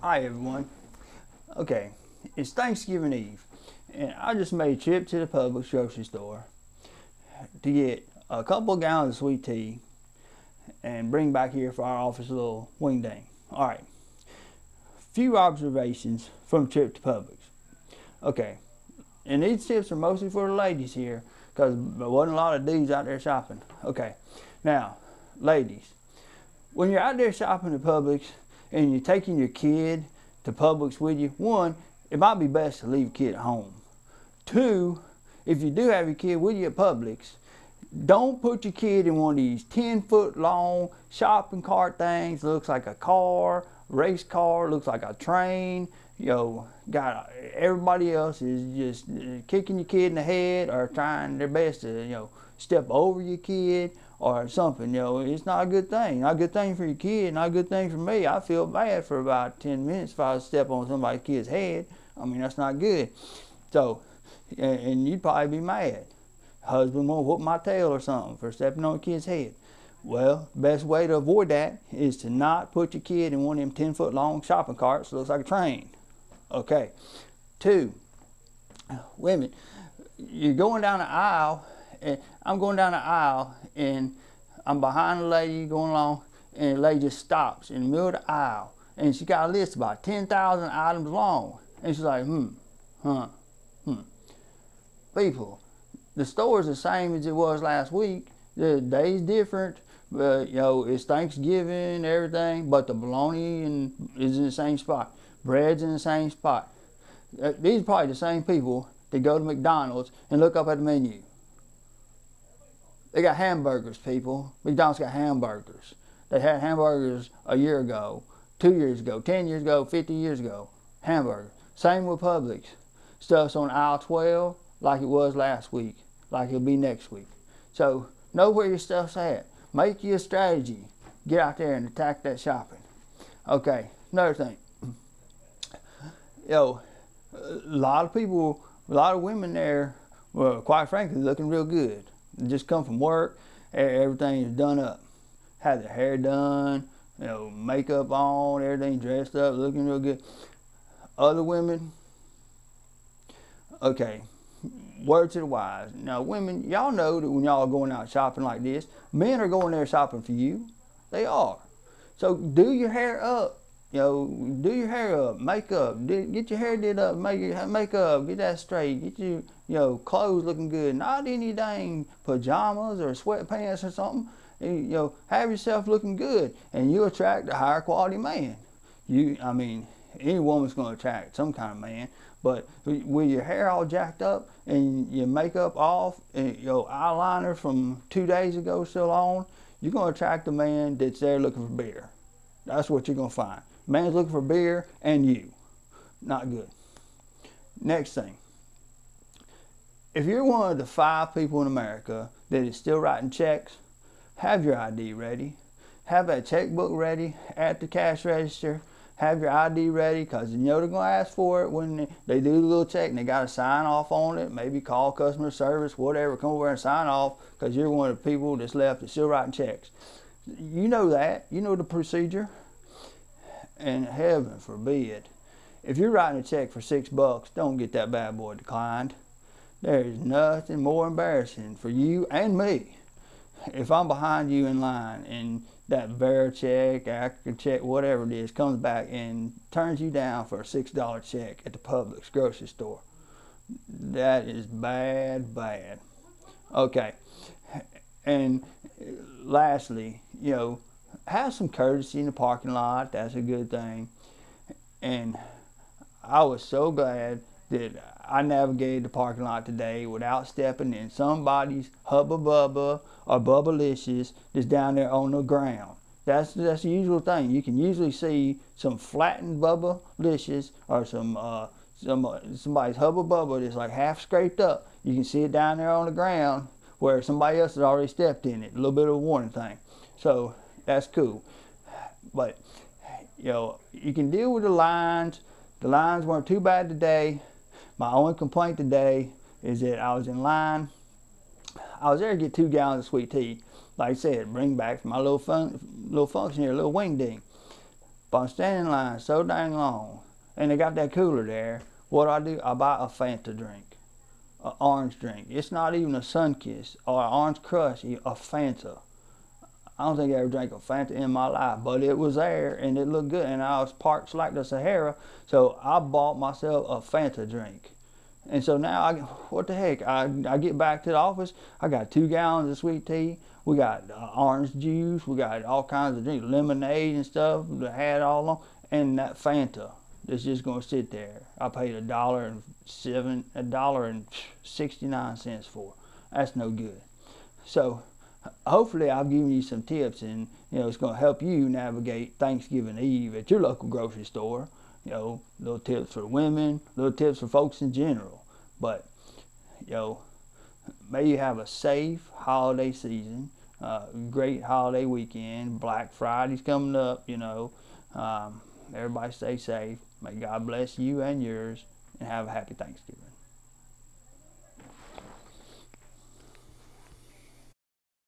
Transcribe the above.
Hi everyone. Okay, it's Thanksgiving Eve, and I just made a trip to the Publix grocery store to get a couple of gallons of sweet tea and bring back here for our office a little wing ding. Alright, few observations from the trip to Publix. Okay, and these tips are mostly for the ladies here because there wasn't a lot of dudes out there shopping. Okay, now, ladies, when you're out there shopping at Publix and you're taking your kid to Publix with you, one, it might be best to leave a kid at home. Two, if you do have your kid with you at Publix, don't put your kid in one of these 10-foot long shopping cart things. Looks like a car, race car, looks like a train. Got everybody else is just kicking your kid in the head or trying their best to, step over your kid or something. It's not a good thing. Not a good thing for your kid, not a good thing for me. I feel bad for about 10 minutes if I step on somebody's kid's head. I mean, that's not good. So, and you'd probably be mad. Husband won't whoop my tail or something for stepping on a kid's head. Well, the best way to avoid that is to not put your kid in one of them 10-foot long shopping carts that looks like a train. Okay. Two, women, you're going down the aisle, and I'm going down the aisle, and I'm behind a lady going along, and the lady just stops in the middle of the aisle, and she got a list about 10,000 items long, and she's like, People, the store's the same as it was last week. The day's different, but it's Thanksgiving, everything, but the bologna is in the same spot. Bread's in the same spot. These are probably the same people that go to McDonald's and look up at the menu. They got hamburgers, people. McDonald's got hamburgers. They had hamburgers a year ago, 2 years ago, 10 years ago, 50 years ago. Hamburgers. Same with Publix. Stuff's on aisle 12 like it was last week, like it'll be next week. So know where your stuff's at. Make you a strategy. Get out there and attack that shopping. Okay, another thing. A lot of people, a lot of women there, well, quite frankly, looking real good. They just come from work, everything is done up. Had their hair done, makeup on, everything dressed up, looking real good. Other women, okay, word to the wise. Now, women, y'all know that when y'all are going out shopping like this, men are going there shopping for you. They are. So do your hair up. Do your hair up, makeup, get your hair did up, make your makeup, get that straight, get your clothes looking good, not any dang pajamas or sweatpants or something. Have yourself looking good, and you attract a higher quality man. Any woman's going to attract some kind of man, but with your hair all jacked up and your makeup off and your eyeliner from 2 days ago still on, you're going to attract a man that's there looking for beer. That's what you're going to find. Man's looking for beer and you. Not good. Next thing. If you're one of the 5 people in America that is still writing checks, have your ID ready. Have that checkbook ready at the cash register. Have your ID ready because they're going to ask for it when they do the little check and they got to sign off on it. Maybe call customer service, whatever. Come over and sign off because you're one of the people that's left that's still writing checks. You know that. You know the procedure. And heaven forbid, if you're writing a check for $6, don't get that bad boy declined. There is nothing more embarrassing for you and me if I'm behind you in line and that Vericheck, Acura check, whatever it is, comes back and turns you down for a $6 check at the Publix grocery store. That is bad, bad. Okay, and lastly, have some courtesy in the parking lot. That's a good thing. And I was so glad that I navigated the parking lot today without stepping in somebody's Hubba Bubba or Bubbalicious that's down there on the ground. That's the usual thing. You can usually see some flattened Bubbalicious or somebody's Hubba Bubba that's like half scraped up. You can see it down there on the ground where somebody else has already stepped in it. A little bit of a warning thing. So that's cool. But, you can deal with the lines. The lines weren't too bad today. My only complaint today is that I was in line. I was there to get 2 gallons of sweet tea. Like I said, bring back my little function here, a little wing ding. But I'm standing in line so dang long, and they got that cooler there. What do? I buy a Fanta drink, an orange drink. It's not even a Sunkiss or an Orange Crush, a Fanta. I don't think I ever drank a Fanta in my life, but it was there and it looked good. And I was parched like the Sahara, so I bought myself a Fanta drink. And so now, what the heck? I get back to the office. I got 2 gallons of sweet tea. We got orange juice. We got all kinds of drinks, lemonade and stuff. The had all on, and that Fanta that's just gonna sit there. I paid $1.69 for. That's no good. So hopefully I've given you some tips, and it's going to help you navigate Thanksgiving Eve at your local grocery store. Little tips for women, little tips for folks in general. But may you have a safe holiday season, great holiday weekend. Black Friday's coming up. Everybody stay safe. May God bless you and yours, and have a happy Thanksgiving.